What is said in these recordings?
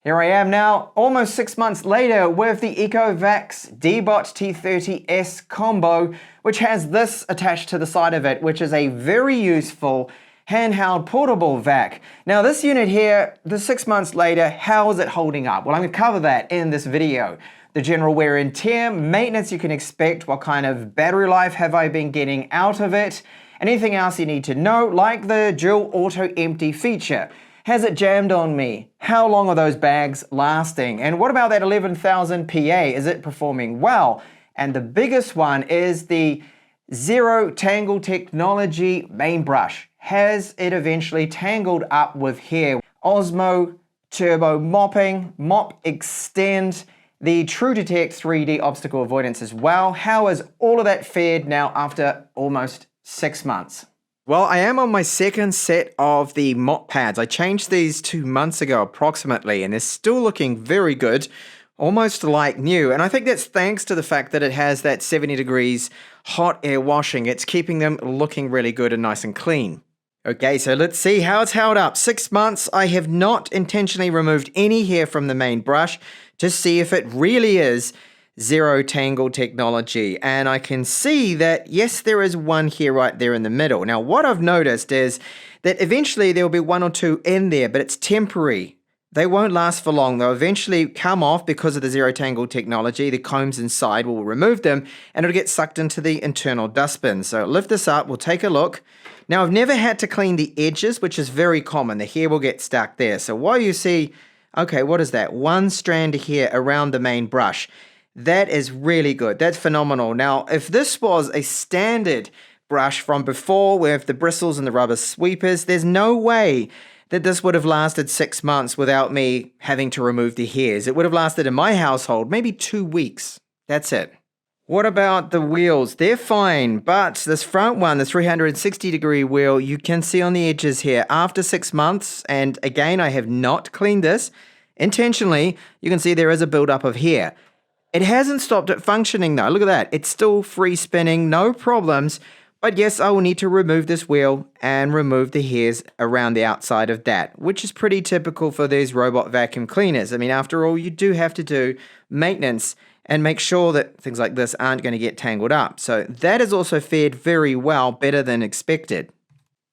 Here I am now, almost 6 months later, with the Ecovacs Deebot T30S combo, which has this attached to the side of it, which is a very useful handheld portable vac. Now this unit here, the 6 months later, how is it holding up? Well, I'm going to cover that in this video. The general wear and tear, maintenance you can expect, what kind of battery life have I been getting out of it, anything else you need to know, like the dual auto empty feature. Has it jammed on me? How long are those bags lasting? And what about that 11,000 PA? Is it performing well? And the biggest one is the Zero Tangle technology main brush. Has it eventually tangled up with hair? Osmo Turbo mopping, mop extend, the True Detect 3D obstacle avoidance as well. How has all of that fared now after almost 6 months? Well, I am on my second set of the mop pads. I changed these 2 months ago approximately, and they're still looking very good, almost like new. And I think that's thanks to the fact that it has that 70 degrees hot air washing. It's keeping them looking really good and nice and clean. Okay, so let's see how it's held up. 6 months, I have not intentionally removed any hair from the main brush to see if it really is Zero Tangle technology, and I can see that yes, there is one here right there in the middle. Now what I've noticed is that eventually there will be one or two in there, but it's temporary. They won't last for long. They'll eventually come off because of the Zero Tangle technology. The combs inside will remove them and it'll get sucked into the internal dustbin. So lift this up, we'll take a look. Now I've never had to clean the edges, which is very common. The hair will get stuck there. So while you see, okay, what is that? One strand of hair around the main brush. That is really good. That's phenomenal. Now, if this was a standard brush from before with the bristles and the rubber sweepers, there's no way that this would have lasted 6 months without me having to remove the hairs. It would have lasted in my household maybe 2 weeks. That's it. What about the wheels? They're fine, but this front one, the 360-degree wheel, you can see on the edges here after 6 months, and again, I have not cleaned this intentionally, you can see there is a buildup of hair. It hasn't stopped it functioning though. Look at that. It's still free spinning, no problems. But yes, I will need to remove this wheel and remove the hairs around the outside of that, which is pretty typical for these robot vacuum cleaners. I mean, after all, you do have to do maintenance and make sure that things like this aren't going to get tangled up. So that has also fared very well, better than expected.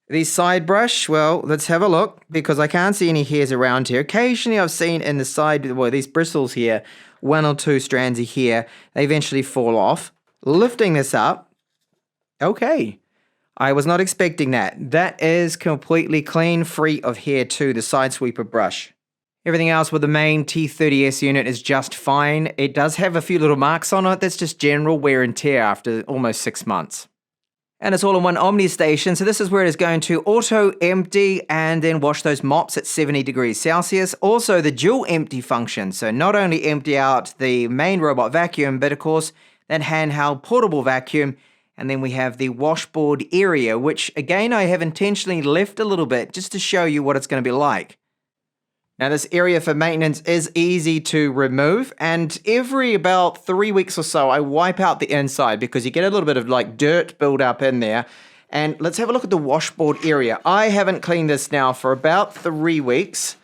The side brush, well, let's have a look because I can't see any hairs around here. Occasionally I've seen in the side, well, these bristles here, 1 or 2 strands of hair, they eventually fall off. Lifting this up, okay, I was not expecting that. That is completely clean, free of hair too, the side sweeper brush. Everything else with the main T30S unit is just fine. It does have a few little marks on it. That's just general wear and tear after almost 6 months. And it's all in one Omni station, so this is where it is going to auto empty and then wash those mops at 70 degrees Celsius. Also the dual empty function, so not only empty out the main robot vacuum, but of course that handheld portable vacuum. And then we have the washboard area, which again I have intentionally left a little bit just to show you what it's going to be like. Now this area for maintenance is easy to remove, and every about 3 weeks or so I wipe out the inside because you get a little bit of like dirt build up in there. And let's have a look at the washboard area. I haven't cleaned this now for about 3 weeks.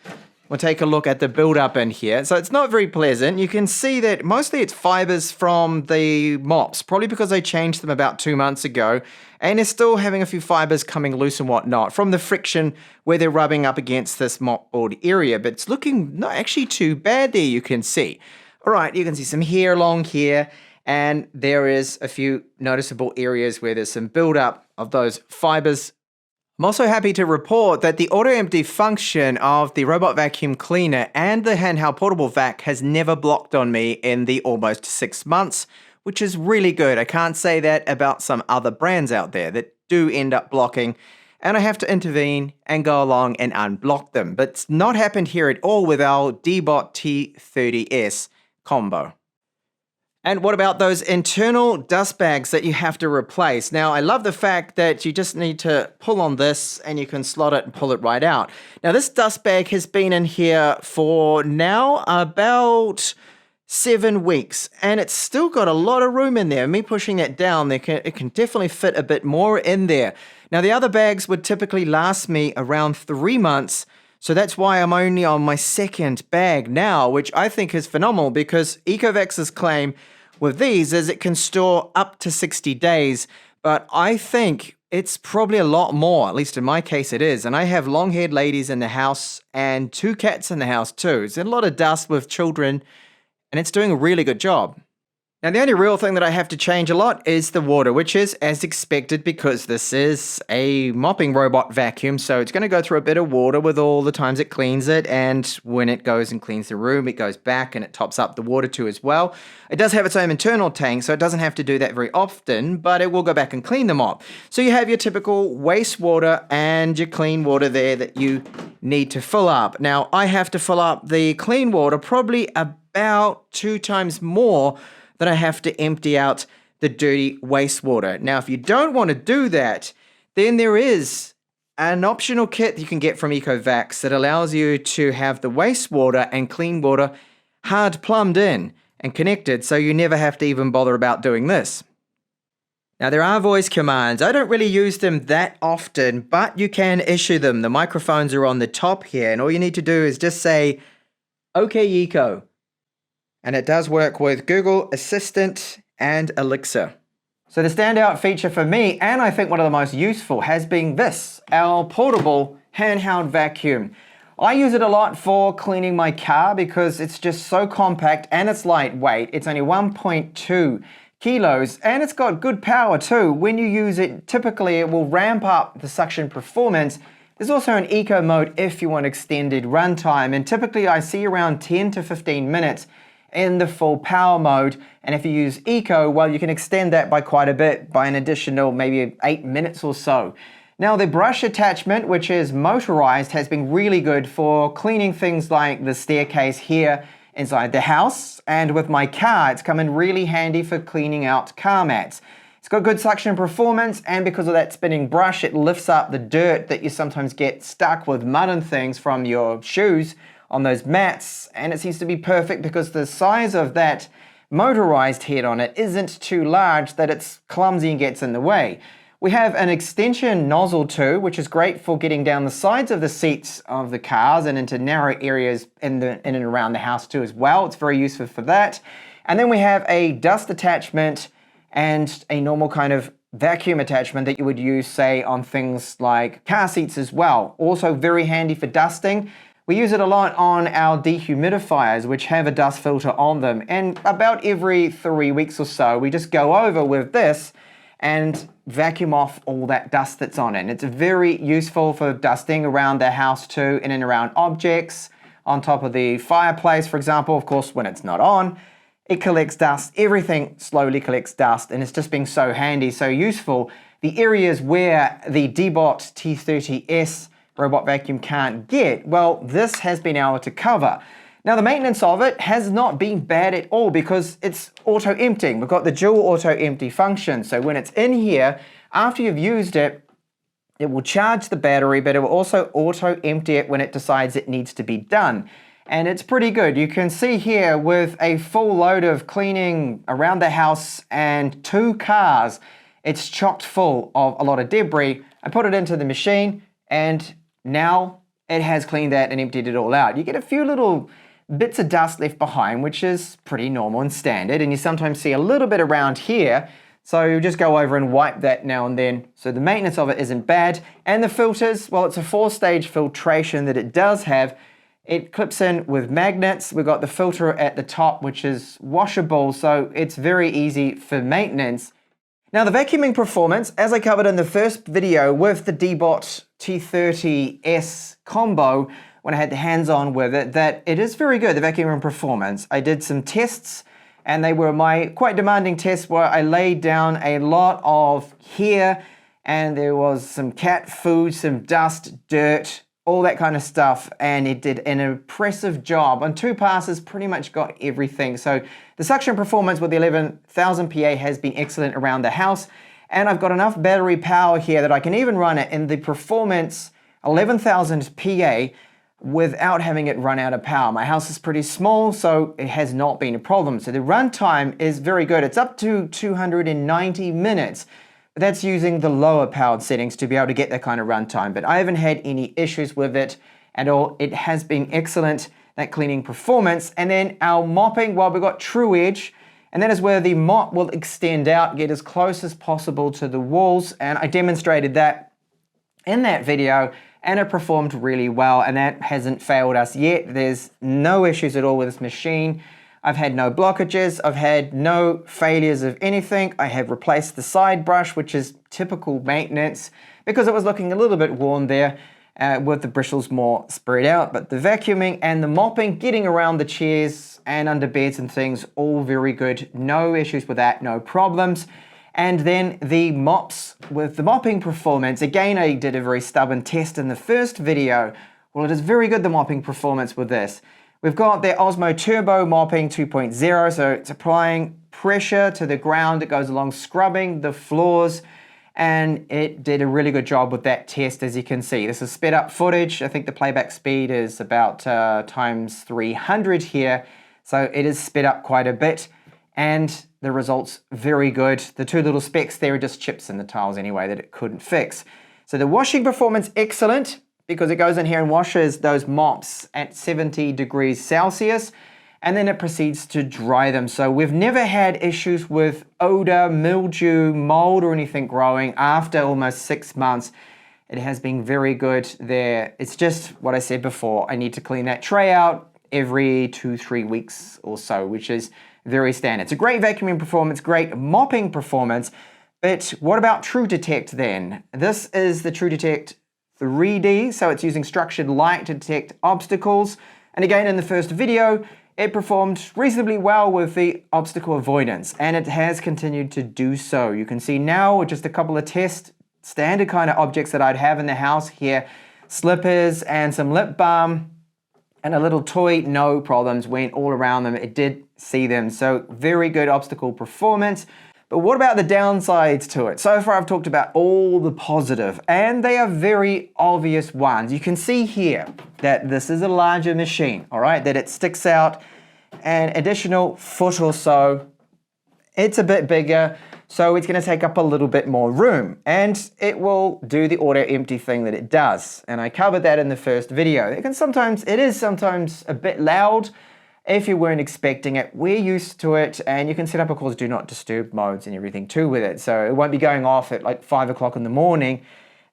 We'll take a look at the build up in here. So it's not very pleasant. You can see that mostly it's fibers from the mops, probably because I changed them about 2 months ago. And it's still having a few fibers coming loose and whatnot from the friction where they're rubbing up against this mopboard area. But it's looking not actually too bad there, you can see. All right, you can see some hair along here. And there is a few noticeable areas where there's some buildup of those fibers. I'm also happy to report that the auto-empty function of the robot vacuum cleaner and the handheld portable vac has never blocked on me in the almost 6 months, which is really good. I can't say that about some other brands out there that do end up blocking, and I have to intervene and go along and unblock them. But it's not happened here at all with our Deebot T30S combo. And what about those internal dust bags that you have to replace? Now, I love the fact that you just need to pull on this and you can slot it and pull it right out. Now, this dust bag has been in here for now about 7 weeks, and it's still got a lot of room in there. Me pushing that down, it can definitely fit a bit more in there. Now, the other bags would typically last me around 3 months, So that's why I'm only on my second bag now, which I think is phenomenal because Ecovacs's claim with these is it can store up to 60 days, but I think it's probably a lot more, at least in my case it is. And I have long-haired ladies in the house and 2 cats in the house too. It's a lot of dust with children, and it's doing a really good job. Now, the only real thing that I have to change a lot is the water, which is as expected because this is a mopping robot vacuum. So it's going to go through a bit of water with all the times it cleans it. And when it goes and cleans the room, it goes back and it tops up the water too as well. It does have its own internal tank, so it doesn't have to do that very often, but it will go back and clean the mop. So you have your typical wastewater and your clean water there that you need to fill up. Now, I have to fill up the clean water probably about 2 times more that I have to empty out the dirty wastewater. Now, if you don't want to do that, then there is an optional kit you can get from Ecovacs that allows you to have the wastewater and clean water hard plumbed in and connected, so you never have to even bother about doing this. Now, there are voice commands. I don't really use them that often, but you can issue them. The microphones are on the top here, and all you need to do is just say, "Okay, Eco." And it does work with Google Assistant and Alexa. So the standout feature for me, and I think one of the most useful, has been this, our portable handheld vacuum. I use it a lot for cleaning my car because it's just so compact and it's lightweight. It's only 1.2 kilos and it's got good power too. When you use it, typically it will ramp up the suction performance. There's also an eco mode if you want extended runtime, and typically I see around 10 to 15 minutes in the full power mode. And if you use eco, well, you can extend that by quite a bit, by an additional maybe 8 minutes or so. Now, the brush attachment, which is motorized, has been really good for cleaning things like the staircase here inside the house. And with my car, it's come in really handy for cleaning out car mats. It's got good suction performance, and because of that spinning brush, it lifts up the dirt that you sometimes get stuck with mud and things from your shoes on those mats, and it seems to be perfect because the size of that motorized head on it isn't too large that it's clumsy and gets in the way. We have an extension nozzle too, which is great for getting down the sides of the seats of the cars and into narrow areas in and around the house too as well. It's very useful for that. And then we have a dust attachment and a normal kind of vacuum attachment that you would use, say, on things like car seats as well. Also very handy for dusting. We use it a lot on our dehumidifiers, which have a dust filter on them. And about every 3 weeks or so, we just go over with this and vacuum off all that dust that's on it. And it's very useful for dusting around the house too, in and around objects, on top of the fireplace, for example. Of course, when it's not on, it collects dust. Everything slowly collects dust, and it's just been so handy, so useful. The areas where the Deebot T30S robot vacuum can't get, well, this has been able to cover. Now, the maintenance of it has not been bad at all because it's auto-emptying. We've got the dual auto-empty function. So when it's in here, after you've used it, it will charge the battery, but it will also auto-empty it when it decides it needs to be done. And it's pretty good. You can see here with a full load of cleaning around the house and 2 cars, it's chocked full of a lot of debris. I put it into the machine, and now it has cleaned that and emptied it all out. You get a few little bits of dust left behind, which is pretty normal and standard, and you sometimes see a little bit around here, so you just go over and wipe that now and then. So the maintenance of it isn't bad. And the filters, well, it's a 4-stage filtration that it does have. It clips in with magnets. We've got the filter at the top, which is washable, so it's very easy for maintenance. Now, the vacuuming performance, as I covered in the first video with the Deebot T30S combo, when I had the hands-on with it, that it is very good, the vacuuming performance. I did some tests, and they were my quite demanding tests where I laid down a lot of hair, and there was some cat food, some dust, dirt, all that kind of stuff, and it did an impressive job. On 2 passes, pretty much got everything. So the suction performance with the 11,000 PA has been excellent around the house, and I've got enough battery power here that I can even run it in the performance 11,000 PA without having it run out of power. My house is pretty small, so it has not been a problem. So the runtime is very good. It's up to 290 minutes. That's using the lower powered settings to be able to get that kind of runtime, but I haven't had any issues with it, at all. It has been excellent, that cleaning performance. And then our mopping, well, we've got true edge, and that is where the mop will extend out, get as close as possible to the walls. And I demonstrated that in that video, and it performed really well, and that hasn't failed us yet. There's no issues at all with this machine. I've had no blockages, I've had no failures of anything. I have replaced the side brush, which is typical maintenance, because it was looking a little bit worn there with the bristles more spread out. But the vacuuming and the mopping, getting around the chairs and under beds and things, all very good. No issues with that, no problems. And then the mops, with the mopping performance, again, I did a very stubborn test in the first video. Well, it is very good, the mopping performance with this. We've got the Osmo Turbo Mopping 2.0, so it's applying pressure to the ground. It goes along scrubbing the floors, and it did a really good job with that test, as you can see. This is sped up footage. I think the playback speed is about times 300 here, so it is sped up quite a bit, and the results very good. The two little specks there are just chips in the tiles anyway that it couldn't fix. So the washing performance, excellent, because it goes in here and washes those mops at 70 degrees Celsius, and then it proceeds to dry them. So we've never had issues with odor, mildew, mold, or anything growing after almost 6 months. It has been very good there. It's just what I said before. I need to clean that tray out every 2-3 weeks or so, which is very standard. It's a great vacuuming performance, great mopping performance, but what about True Detect then? This is the True Detect 3D, so it's using structured light to detect obstacles. And again, in the first video, it performed reasonably well with the obstacle avoidance, and it has continued to do so. You can see now with just a couple of test standard kind of objects that I'd have in the house here, slippers and some lip balm and a little toy, no problems, went all around them. It did see them, so very good obstacle performance. But what about the downsides to it? So far I've talked about all the positive, and they are very obvious ones. You can see here that this is a larger machine, all right, that it sticks out an additional foot or so. It's a bit bigger, so it's going to take up a little bit more room, and it will do the auto empty thing that it does. And I covered that in the first video. It is sometimes a bit loud. If you weren't expecting it, we're used to it, and you can set up, of course, do not disturb modes and everything too with it. So it won't be going off at like 5 o'clock in the morning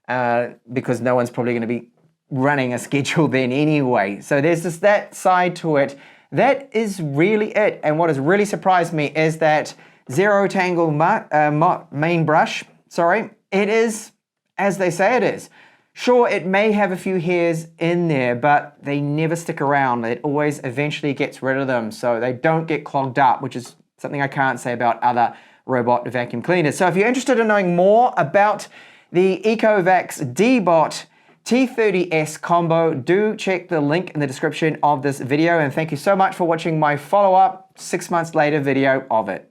because no one's probably going to be running a schedule then anyway. So there's just that side to it. That is really it. And what has really surprised me is that Zero Tangle main brush, it is as they say it is. Sure, it may have a few hairs in there, but they never stick around. It always eventually gets rid of them, so they don't get clogged up, which is something I can't say about other robot vacuum cleaners. So if you're interested in knowing more about the Ecovacs Deebot T30S combo, do check the link in the description of this video, and thank you so much for watching my follow-up 6 months later video of it.